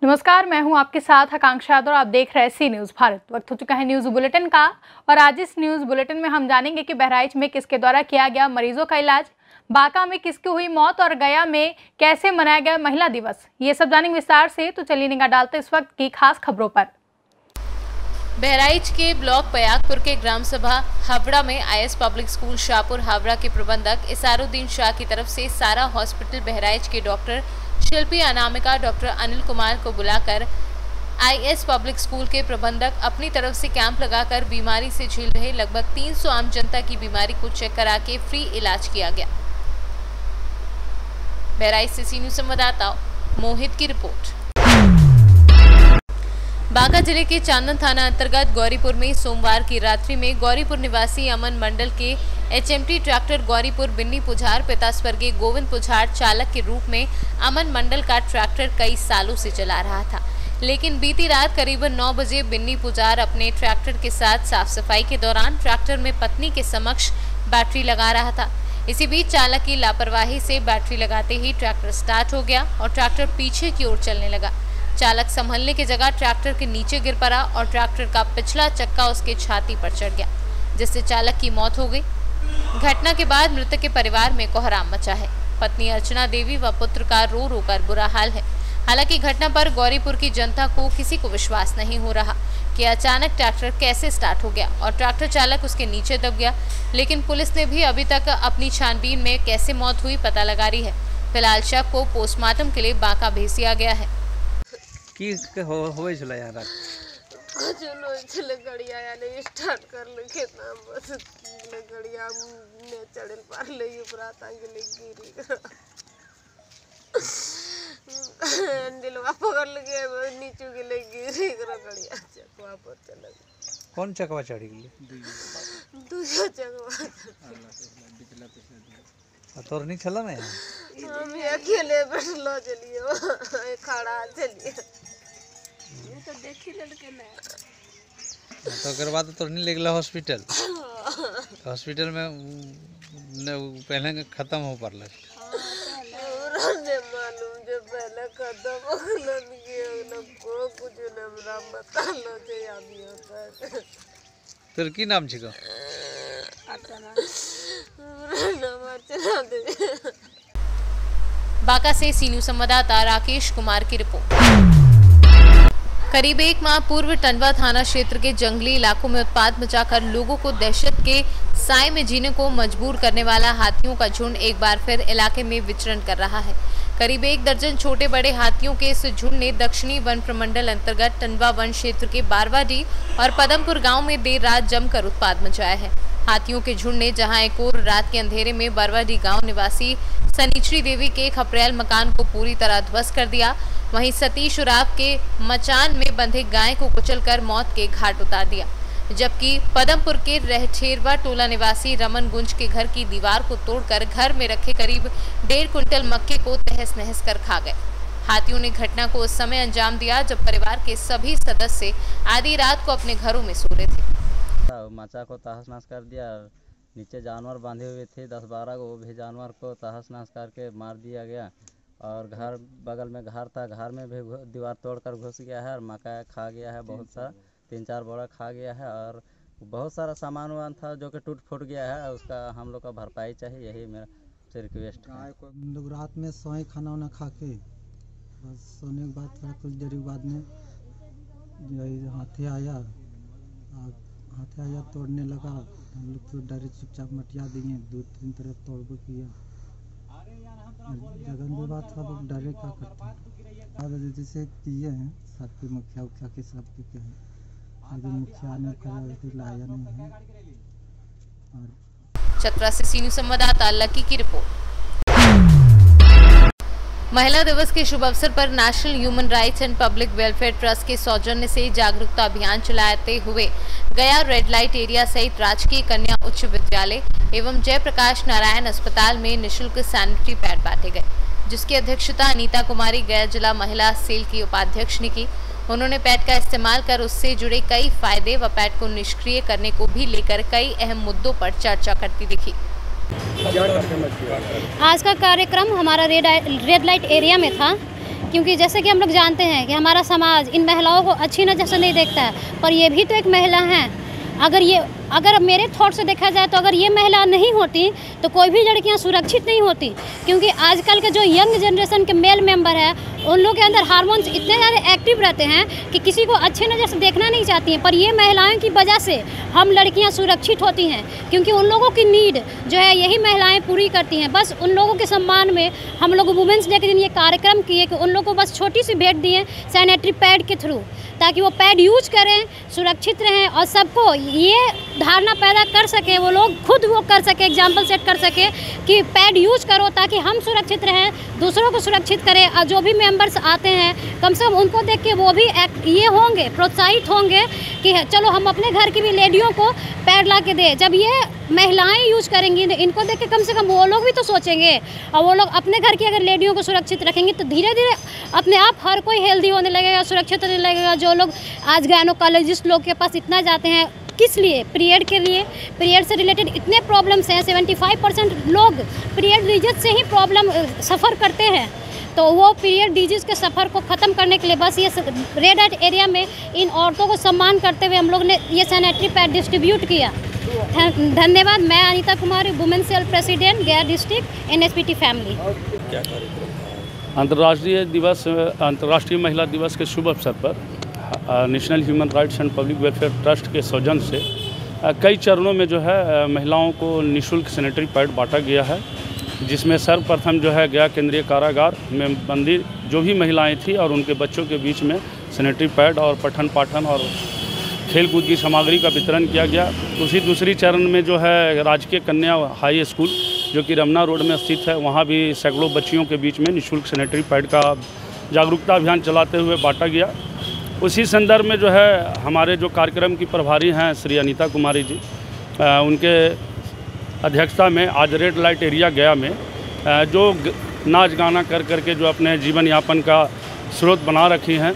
नमस्कार, मैं हूं आपके साथ आकांक्षा यादव और आप देख रहे हैं सी न्यूज़ भारत। वक्त हो चुका है न्यूज़ बुलेटिन का और आज इस न्यूज़ बुलेटिन में हम जानेंगे कि बहराइच में किसके द्वारा किया गया मरीजों का इलाज, बांका में किसकी हुई मौत और गया में कैसे मनाया गया महिला दिवस। ये सब जानेंगे विस्तार से, तो चलिए निगाह डालते इस वक्त की खास खबरों पर। बहराइच के ब्लॉक पयागपुर के ग्राम सभा हावड़ा में IS public school Shahpur Hawda के प्रबंधक इसारुद्दीन शाह की तरफ से सारा हॉस्पिटल बहराइच के डॉक्टर शिल्पी अनामिका डॉक्टर अनिल कुमार को बुलाकर आईएस पब्लिक स्कूल के प्रबंधक अपनी तरफ से कैंप लगाकर बीमारी से झेल रहे लगभग 300 आम जनता की बीमारी को चेक करा के फ्री इलाज किया गया। बहराइच से सी न्यूज़ संवाददाता मोहित की रिपोर्ट। बांका जिले के चांदन थाना अंतर्गत गौरीपुर में सोमवार की रात्रि में गौरीपुर निवासी अमन मंडल के एचएमटी ट्रैक्टर गौरीपुर बिन्नी पुझार पिता स्वर्गीय गोविंद पुझार चालक के रूप में अमन मंडल का ट्रैक्टर कई सालों से चला रहा था, लेकिन बीती रात करीबन 9 बजे बिन्नी पुझार अपने ट्रैक्टर के साथ साफ सफाई के दौरान ट्रैक्टर में पत्नी के समक्ष बैटरी लगा रहा था। इसी बीच चालक की लापरवाही से बैटरी लगाते ही ट्रैक्टर स्टार्ट हो गया और ट्रैक्टर पीछे की ओर चलने लगा। चालक संभलने की जगह ट्रैक्टर के नीचे गिर पड़ा और ट्रैक्टर का पिछला चक्का उसके छाती पर चढ़ गया, जिससे चालक की मौत हो गई। घटना के बाद मृतक के परिवार में कोहराम मचा है। पत्नी अर्चना देवी व पुत्र का रो रो कर बुरा हाल है। हालांकि घटना पर गौरीपुर की जनता को किसी को विश्वास नहीं हो रहा कि अचानक ट्रैक्टर कैसे स्टार्ट हो गया और ट्रैक्टर चालक उसके नीचे दब गया, लेकिन पुलिस ने भी अभी तक अपनी छानबीन में कैसे मौत हुई पता लगा रही है। फिलहाल शव को पोस्टमार्टम के लिए बांका भेज दिया गया है। गड़िया यानी स्टार्ट कर ले नाम बस गड़िया ने चढ़ल पार ले ऊपर तांगे गिरी दिलवा पकड़ लगे नीचे के ले गिरी गड़िया चकवा पर चल। कौन चकवा चढ़ी गई? दूसरा चकवा तोर नहीं चला ना हम अकेले बैठलो चलिए खड़ा चलिए तो देखी लड़के ने तो कर बाद तो नहीं लगला हॉस्पिटल में पहले खत्म हो परल ने मालूम जो पहले खत्म होलन के न को कुछ न राम बता लो जे आदमी होता है। तेर की नाम छिको? बांका से सी न्यूज़ संवाददाता राकेश कुमार की रिपोर्ट। करीब 1 माह पूर्व टंडवा थाना क्षेत्र के जंगली इलाकों में उत्पात मचाकर लोगों को दहशत के साए में जीने को मजबूर करने वाला हाथियों का झुंड एक बार फिर इलाके में विचरण कर रहा है। करीब 1 दर्जन छोटे बड़े हाथियों के इस झुंड ने दक्षिणी वन प्रमंडल अंतर्गत टंडवा वन क्षेत्र के बारवाडीह और पदमपुर गांव में देर रात जमकर उत्पात मचाया है। हाथियों के झुंड ने जहां एक और रात के अंधेरे में बारवाडीह गांव निवासी सनीचरी देवी के खपरेल मकान को पूरी तरह ध्वस्त कर दिया, वहीं सतीश उराव के मचान में बंधे गाय को कुचलकर मौत के घाट उतार दिया, जबकि पदमपुर के रहठेरवा टोला निवासी रमन गुंज के घर की दीवार को तोड़कर घर में रखे करीब 1.5 कुंटल मक्के को तहस नहस कर खा गए। हाथियों ने घटना को उस समय अंजाम दिया जब परिवार के सभी सदस्य आधी रात को अपने घरों में सो रहे थे। मचा को तहस नहस कर दिया, नीचे जानवर बांधे हुए थे 10-12 को, भी जानवर को तहस नहस करके मार दिया गया और घर बगल में घर था, घर में भी दीवार तोड़कर घुस गया है और मक्का खा गया है, बहुत सारा 3-4 बोरा खा गया है और बहुत सारा सामान वान था जो कि टूट फूट गया है, उसका हम लोग का भरपाई चाहिए, यही मेरा से रिक्वेस्ट है। हम लोग रात में सोए खाना वाना खा के बस सोने के बाद थोड़ा कुछ देर बाद में हाथी आया तोड़ने लगा। हम लोग तो डरे चुपचाप मटिया दिए, 2-3 तरफ तोड़ किया। जगन के बाद सब डरे क्या करते हैं, जैसे किए हैं सबके मुखिया उखिया के सबके कहे, अभी मुखिया ने कहा लाया नहीं है। और चतरा से सी न्यूज़ संवाददाता लकी की रिपोर्ट। महिला दिवस के शुभ अवसर पर national human rights and public welfare trust के सौजन्य से जागरूकता अभियान चलाते हुए गया रेड लाइट एरिया सहित राजकीय कन्या उच्च विद्यालय एवं जयप्रकाश नारायण अस्पताल में निःशुल्क सैनिटरी पैड बांटे गए, जिसकी अध्यक्षता अनीता कुमारी गया जिला महिला सेल की उपाध्यक्ष ने की। उन्होंने पैड का इस्तेमाल कर उससे जुड़े कई फायदे व पैड को निष्क्रिय करने को भी लेकर कई अहम मुद्दों पर चर्चा करती दिखी। आज का कार्यक्रम हमारा रेड लाइट एरिया में था। क्योंकि जैसे कि हम लोग जानते हैं कि हमारा समाज इन महिलाओं को अच्छी नज़र से नहीं देखता है, पर ये भी तो एक महिला हैं। अगर मेरे थॉट से देखा जाए तो अगर ये महिला नहीं होती तो कोई भी लड़कियां सुरक्षित नहीं होती, क्योंकि आजकल के जो यंग जनरेशन के मेल मेंबर है उन लोगों के अंदर हार्मोन्स इतने ज़्यादा एक्टिव रहते हैं कि किसी को अच्छे नज़र से देखना नहीं चाहती हैं। पर ये महिलाओं की वजह से हम लड़कियां सुरक्षित होती हैं, क्योंकि उन लोगों की नीड जो है यही महिलाएं पूरी करती हैं। बस उन लोगों के सम्मान में हम लोग वुमेंस डे के दिन ये कार्यक्रम किए कि उन लोगों को बस छोटी सी भेंट दिए सैनिटरी पैड के थ्रू, ताकि वो पैड यूज करें, सुरक्षित रहें और सबको ये धारणा पैदा कर सके, वो लोग खुद वो कर सके, एग्जाम्पल सेट कर सके कि पैड यूज करो ताकि हम सुरक्षित रहें, दूसरों को सुरक्षित करें। और जो भी मेंबर्स आते हैं कम से कम उनको देख के वो भी ये होंगे, प्रोत्साहित होंगे कि चलो हम अपने घर की भी लेडियों को पैड ला के दें। जब ये महिलाएं यूज करेंगी तो इनको देख के कम से कम वो लोग भी तो सोचेंगे, और वो लोग अपने घर की अगर लेडियों को सुरक्षित रखेंगे तो धीरे धीरे अपने आप हर कोई हेल्दी होने लगेगा, सुरक्षित होने लगेगा। जो लोग आज गायनोकोलॉजिस्ट लोग के पास इतना जाते हैं, किस लिए? पीरियड के लिए। पीरियड से रिलेटेड इतने प्रॉब्लम्स हैं, 75% लोग पीरियड डिजीज से ही प्रॉब्लम सफ़र करते हैं। तो वो पीरियड डिजीज़ के सफ़र को ख़त्म करने के लिए बस ये रेड लाइट एरिया में इन औरतों को सम्मान करते हुए हम लोग ने ये सैनिटरी पैड डिस्ट्रीब्यूट किया। धन्यवाद। मैं अनीता कुमारी, वुमेन सेल प्रेसिडेंट, गया डिस्ट्रिक्ट, NSPT फैमिली। अंतर्राष्ट्रीय महिला दिवस के शुभ अवसर पर national human rights and public welfare trust के सौजन्य से कई चरणों में जो है महिलाओं को निःशुल्क सैनिटरी पैड बांटा गया है, जिसमें सर्वप्रथम जो है गया केंद्रीय कारागार में बंदी जो भी महिलाएं थी और उनके बच्चों के बीच में सैनिटरी पैड और पठन पाठन और खेलकूद की सामग्री का वितरण किया गया। उसी दूसरी चरण में जो है राजकीय कन्या हाई स्कूल जो कि रमना रोड में स्थित है, वहाँ भी सैकड़ों बच्चियों के बीच में निःशुल्क सैनिटरी पैड का जागरूकता अभियान चलाते हुए बांटा गया। उसी संदर्भ में जो है हमारे जो कार्यक्रम की प्रभारी हैं श्री अनीता कुमारी जी, उनके अध्यक्षता में आज रेड लाइट एरिया गया में जो नाच गाना कर करके जो अपने जीवन यापन का स्रोत बना रखी हैं,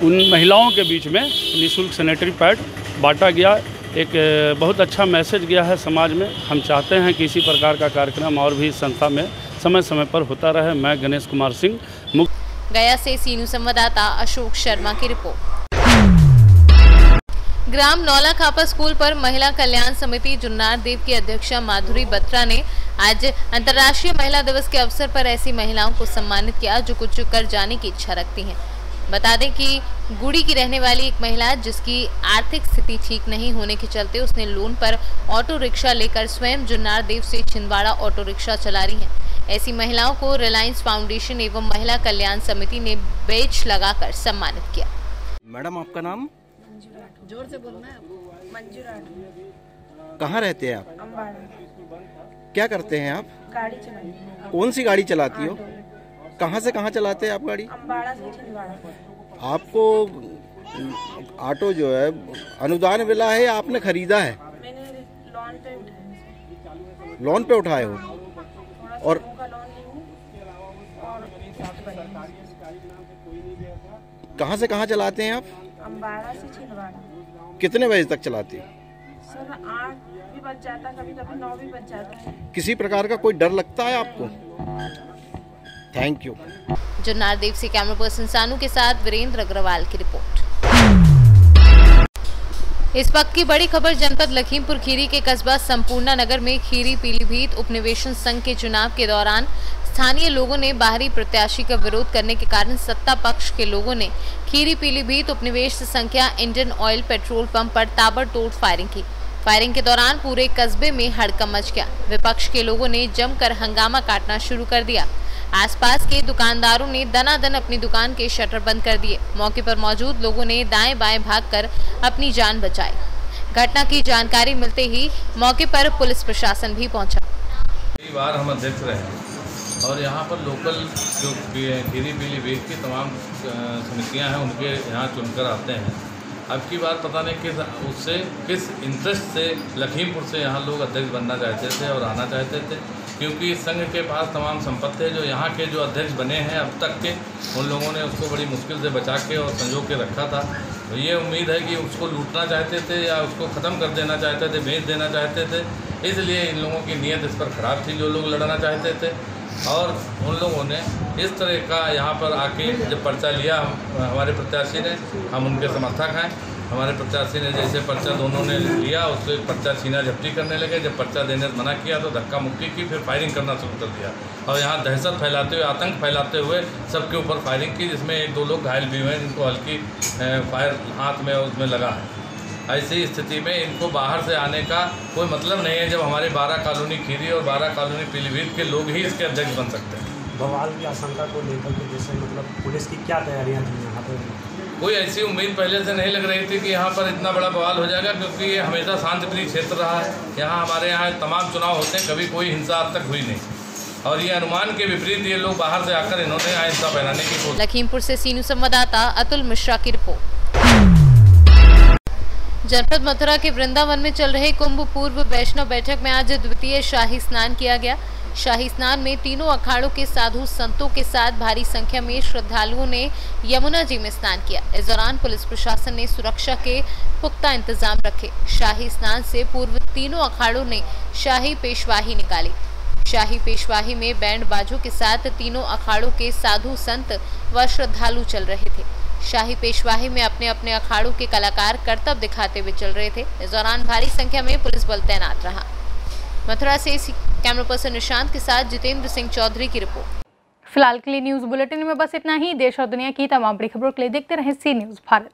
उन महिलाओं के बीच में निःशुल्क सैनिटरी पैड बांटा गया। एक बहुत अच्छा मैसेज गया है समाज में। हम चाहते हैं कि इसी प्रकार का कार्यक्रम और भी संस्था में समय समय पर होता रहे। मैं गणेश कुमार सिंह, गया से सी न्यूज़ संवाददाता अशोक शर्मा की रिपोर्ट। ग्राम नौला खापा स्कूल पर महिला कल्याण समिति जुन्नार देव की अध्यक्षा माधुरी बत्रा ने आज अंतर्राष्ट्रीय महिला दिवस के अवसर पर ऐसी महिलाओं को सम्मानित किया जो कुछ कर जाने की इच्छा रखती हैं। बता दें कि गुड़ी की रहने वाली एक महिला जिसकी आर्थिक स्थिति ठीक नहीं होने के चलते उसने लोन पर ऑटो रिक्शा लेकर स्वयं जुन्नार देव से छिंदवाड़ा ऑटो रिक्शा चला रही है। ऐसी महिलाओं को रिलायंस फाउंडेशन एवं महिला कल्याण समिति ने बेच लगाकर सम्मानित किया। मैडम आपका नाम? जोर से बोलना है। मंजू राठी। कहाँ रहते हैं आप? अम्बाड़ा। क्या करते हैं आप? गाड़ी चलाती हूँ। कौन सी गाड़ी चलाती हो? कहाँ से कहाँ चलाते हैं आप गाड़ी? अम्बाड़ा से छिंदवाड़ा। आपको ऑटो जो है अनुदान मिला है या आपने खरीदा है? मैंने लोन पे उठाया। लोन पे उठाए हो? और कहाँ से कहाँ चलाते हैं आप? अम्बाड़ा से छिंदवाड़ा। कितने बजे तक चलाती? सर 8 भी बज जाता, कभी कभी 9 भी बज जाता है। किसी प्रकार का कोई डर लगता है आपको? Thank you. जुन्नार देव से कैमरा पर्सन सानू के साथ वीरेंद्र अग्रवाल की रिपोर्ट। इस वक्त की बड़ी खबर जनपद लखीमपुर खीरी के कस्बा संपूर्णा नगर में खीरी पीलीभीत उपनिवेशन संघ के चुनाव के दौरान स्थानीय लोगों ने बाहरी प्रत्याशी का विरोध करने के कारण सत्ता पक्ष के लोगों ने खीरी पीलीभीत उपनिवेश संख्या इंडियन ऑयल पेट्रोल पंप पर ताबड़तोड़ फायरिंग की। फायरिंग के दौरान पूरे कस्बे में हड़कंप मच गया। विपक्ष के लोगों ने जमकर हंगामा काटना शुरू कर दिया। आसपास के दुकानदारों ने दनादन अपनी दुकान के शटर बंद कर दिए। मौके पर मौजूद लोगों ने दाएं बाएं भागकर अपनी जान बचाई। घटना की जानकारी मिलते ही मौके पर पुलिस प्रशासन भी पहुंचा। कई बार हम अध्यक्ष रहे और यहाँ पर लोकल जो खीरी पीलीभीत की तमाम समितियाँ हैं उनके यहाँ चुनकर आते हैं। अब की बार पता नहीं किस इंटरेस्ट से लखीमपुर से यहाँ लोग अध्यक्ष बनना चाहते थे और आना चाहते थे, क्योंकि संघ के पास तमाम संपत्ति है। जो यहाँ के जो अध्यक्ष बने हैं अब तक के, उन लोगों ने उसको बड़ी मुश्किल से बचा के और संजो के रखा था। तो ये उम्मीद है कि उसको लूटना चाहते थे या उसको ख़त्म कर देना चाहते थे, बेच देना चाहते थे। इसलिए इन लोगों की नीयत इस पर ख़राब थी जो लोग लड़ना चाहते थे। और उन लोगों ने इस तरह का यहाँ पर आके जब पर्चा लिया हमारे प्रत्याशी ने, हम उनके समर्थक हैं। हमारे प्रत्याशी ने जैसे पर्चा दोनों ने लिया, उससे पर्चा छीना झपटी करने लगे। जब पर्चा देने से मना किया तो धक्का मुक्की की, फिर फायरिंग करना शुरू कर दिया और यहाँ दहशत फैलाते हुए, आतंक फैलाते हुए सबके ऊपर फायरिंग की, जिसमें 1-2 लोग घायल भी हुए हैं, जिनको हल्की फायर हाथ में उसमें लगा है। ऐसी स्थिति में इनको बाहर से आने का कोई मतलब नहीं है, जब हमारे 12 कॉलोनी खीरी और 12 कॉलोनी पीलीभीत के लोग ही इसके अध्यक्ष बन सकते हैं। बवाल की आशंका को लेकर के जैसे मतलब पुलिस की क्या तैयारियां थी यहाँ पर? कोई ऐसी उम्मीद पहले से नहीं लग रही थी कि यहाँ पर इतना बड़ा बवाल हो जाएगा, क्योंकि ये हमेशा शांतिप्रिय क्षेत्र रहा है। यहाँ हमारे यहाँ तमाम चुनाव होते हैं, कभी कोई हिंसा आज तक हुई नहीं, और ये अनुमान के विपरीत ये लोग बाहर से आकर इन्होंने यहाँ हिंसा फैलाने की कोशिश। लखीमपुर से सीनू संवाददाता अतुल मिश्रा की रिपोर्ट। जनपद मथुरा के वृंदावन में चल रहे कुंभ पूर्व वैष्णव बैठक में आज द्वितीय शाही स्नान किया गया। शाही स्नान में तीनों अखाड़ों के साधु संतों के साथ भारी संख्या में श्रद्धालुओं ने यमुना जी में स्नान किया। इस दौरान पुलिस प्रशासन ने सुरक्षा के पुख्ता इंतजाम रखे। शाही स्नान से पूर्व तीनों अखाड़ों ने शाही पेशवाही निकाली। शाही पेशवाही में बैंड बाजों के साथ तीनों अखाड़ों के साधु संत व श्रद्धालु चल रहे थे। शाही पेशवाही में अपने अपने अखाड़ों के कलाकार करतब दिखाते हुए चल रहे थे। इस दौरान भारी संख्या में पुलिस बल तैनात रहा। मथुरा से कैमरा पर्सन निशांत के साथ जितेंद्र सिंह चौधरी की रिपोर्ट। फिलहाल के लिए न्यूज बुलेटिन में बस इतना ही। देश और दुनिया की तमाम बड़ी खबरों के लिए देखते रहें सी न्यूज भारत।